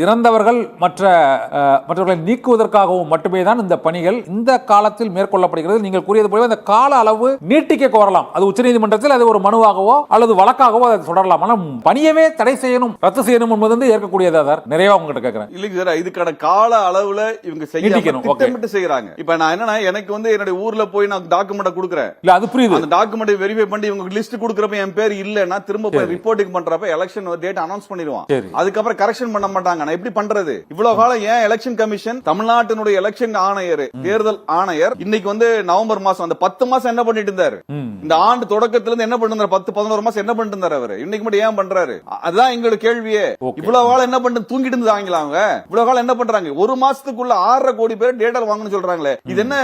இறந்தவர்கள் மற்றவர்களை நீக்குவதற்காகவும் மட்டுமே தான் இந்த பணிகள் இந்த காலத்தில் மேற்கொள்ளப்படுகிறது. நீங்கள் கூறியது போல இந்த கால அளவு நீட்டிக்க கோரலாம். அது உச்சநீதிமன்றத்தில் அது ஒரு மனுவாகவோ அல்லது வழக்காகவோ அதை தொடரலாம். ஆனால் பணியவே தடை செய்யணும், ரத்து செய்யணும் என்பது வந்து ஏற்கக்கூடியதா சார்? நிறைய உங்ககிட்ட கேட்கிறேன். இல்லைங்க சார், இதுக்கான கால அளவுல இவங்க திட்டமிட்டு செய்யறாங்க. இப்ப நான் என்னன்னா, எனக்கு வந்து என்னுடைய ஊர்ல போய் நான் டாக்குமெண்ட் கொடுக்குறேன். இல்ல அது புரியுது. அந்த டாக்குமெண்ட் வெரிஃபை பண்ணி இவங்க லிஸ்ட் கொடுக்கறப்ப என் பேர் இல்லன்னா திரும்ப போய் ரிப்போர்ட்டிங் பண்றப்ப எலெக்ஷன் டேட் அனௌன்ஸ் பண்ணிடுவான். அதுக்கப்புறம் கரெக்ஷன் பண்ண மாட்டாங்க. நான் எப்படி பண்றது? இவ்வளவு காலம் ஏன் எலெக்ஷன் கமிஷன், தமிழ்நாட்டினுடைய எலெக்ஷன் ஆணையர், தேர்தல் ஆணையர் இன்னைக்கு வந்து நவம்பர் மாசம் அந்த 10 மாசம் என்ன பண்ணிட்டு இருந்தாரு? இந்த ஆண்டு தொடக்கத்துல இருந்து என்ன பண்ணிட்டு இருந்தாரு? 10-11 மாசம் என்ன பண்ணிட்டு இருந்தாரு அவரு? இன்னைக்கு மட்டும் ஏன் பண்றாரு? அதுதான் எங்களோட கேள்வியே. இவ்வளவு காலம் என்ன பண்ணிட்டு தூங்கிட்டு இருந்தாங்களா அவங்க? இவ்வளவு காலம் என்ன பண்றாங்க? ஒரு மாசத்துக்குள்ள 6.5 கோடி பேர் டேட்டா வாங்கணும்னு சொல்றாங்களே. இது என்ன?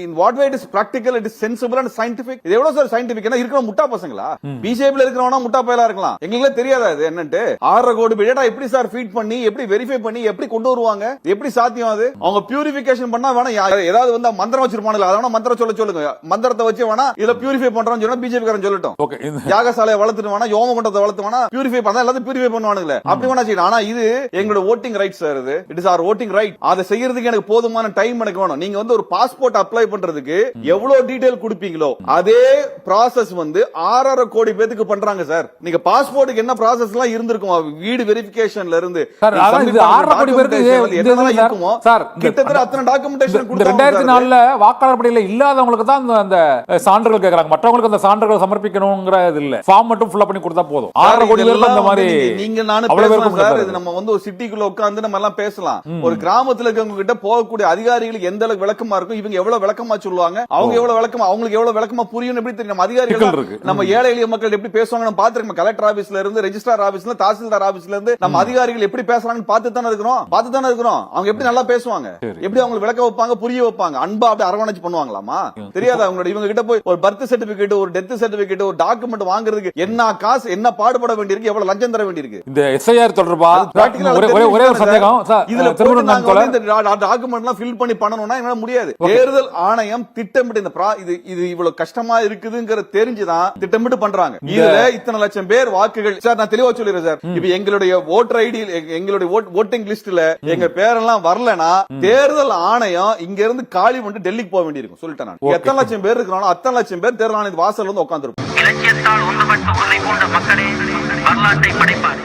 In what way it is practical, it is sensible and scientific. இது எவ்வளவு சார் சயின்டிபிக்? என்ன இருக்கிற முட்டா பசங்களா? பிஜேபில இருக்கிறவனா முட்டா பயலா இருக்கலாம். எங்களுக்கு தெரியாதா இது என்னன்னு? 6.5 கோடி டேட்டா எப்படி சார் ஃபீட் பண்ணி, எப்படி வெரிஃபை பண்ணி, எப்படி கொண்டு வருவாங்க? எப்படி சாத்தியம் அது? அவங்க பியூரிபிகேஷன் பண்ணா வேணா ஏதாவது வந்து மந்திரம் வச்சிருப்பானுங்க, அத வேணா மந்திரம் சொல்லுங்க. மந்திரத்தை வச்சு வேணா இத பியூரிஃபை பண்றோம்னு சொன்னா பிஜேபி காரன் சொல்லட்டும். யாகசாலையை வளர்த்துட்டு வேணா, யோமகுண்டத்தை வளர்த்து வேணா பியூரிஃபை பண்ணா எல்லாத்தையும் பியூரிஃபை பண்ணுவானுங்களே. அப்படி வேணா செய்யணும். ஆனா இது எங்களோட ஓட்டிங் ரைட் சார். இது it is our voting right. அதை செய்யறதுக்கு எனக்கு போதுமான டைம் எனக்கு வேணும். நீங்க வந்து ஒரு பாஸ்போர்ட் அப்ளை பண்றதுக்கு எவ்வளவு டீடைல் கொடுப்பீங்களோ அதே ப்ராசஸ் வந்து 6.5 கோடி பேருக்கு பண்றாங்க சார். நீங்க பாஸ்போர்ட்டுக்கு என்ன ப்ராசஸ் எல்லாம் இருந்திருக்கும்? வீடு வெரிஃபிகேஷன்ல இருந்து கிட்டத்தட்ட அத்தனை டாக்குமெண்டேஷன் 2004 வாக்காளர் பட்டியல இல்லாதவங்களுக்கு தான் அந்த சான்றுகள் கேக்குறாங்க. மற்றவங்களுக்கு அந்த சான்றுகள் சமர்ப்பிக்கணும்ங்கறது இல்ல. ஃபார்ம் மட்டும் ஃபில் பண்ணி கொடுத்தா போதும். 6.5 கோடி பேருக்கு அந்த மாதிரி நீங்க நானே பேசலாம் சார். இது நம்ம வந்து ஒரு சிட்டிக்குள்ள உட்கார்ந்து நம்ம எல்லாம் பேசலாம். ஒரு கிராமத்துல இருக்கவங்க கிட்ட போகக்கூடிய அதிகாரிகளுக்கு எந்த அளவுக்கு விளக்கமா இருக்கும், இவங்க எவ்வளவு விளக்கமா சொல்லுவாங்க, அவங்க எவ்வளவு விளக்கமா, அவங்களுக்கு எவ்வளவு விளக்கமா புரியும் எப்படி தெரியும்? நம்ம அதிகாரிகள் நம்ம ஏழை எளிய மக்கள் எப்படி பேசுவாங்க நம்ம பாத்துருக்கோம். கலெக்டர் ஆபீஸ்ல இருந்து, ரெஜிஸ்ட்ரார் ஆபீஸ்ல, தாசில்தார் ஆபீஸ்ல இருந்து நம்ம அதிகாரிகள் எப்படி பேசுறாங்கன்னு பார்த்து தானே இருக்கிறோம். அவங்க எப்படி நல்லா பேசுவாங்க, எப்படி அவங்க விளக்க வைப்பாங்க, புரிய வைப்பாங்க, அன்பா அப்படி அரவணைச்சு பண்ணுவாங்களாமா? தெரியாது அவங்களோட. இவங்க கிட்ட போய் ஒரு பர்த் சர்டிபிகேட், ஒரு டெத் சர்டிபிகேட், ஒரு டாக்குமெண்ட் வாங்குறதுக்கு என்ன காசு, என்ன பாடுபட வேண்டியிருக்கு, எவ்வளவு லஞ்சம் தர வேண்டியிருக்கு. இந்த எஸ்ஐஆர் தொடர்பா ஒரே ஒரு சந்தேகம். இதுல டாக்குமெண்ட் எல்லாம் ஃபில் பண்ணி பண்ணணும்னா என்னால முடியாது. தேர்தல் ஆணையம் திட்டமிட்டு இது இவ்வளவு கஷ்டமா இருக்குதுங்கிற தெரிஞ்சுதான் திட்டமிட்டு பண்றாங்க. இதுல இத்தனை லட்சம் பேர் வாக்குகள் சார். நான் தெளிவா சொல்லிடுறேன் சார். இப்ப எங்களுடைய ஓட்டர் ஐடி, எங்களுடைய ஓட்டிங் லிஸ்ட்ல எங்க பேரெல்லாம் வரலனா தேர்தல் ஆணையம் இங்க இருந்து காலி பண்ணி டெல்லிக்கு போக வேண்டியிருக்கும். சொல்லிட்டேன் நான். எத்தனை லட்சம் பேர் இருக்கிறாங்களோ அத்தனை லட்சம் பேர் தேர்தல் ஆணைய வாசல்ல வந்து உட்கார்ந்து இருக்கும். இலக்கியத்தால் ஒன்றுபட்டு உன்னை போன்ற மக்களே வரலாற்றை படைப்பார்.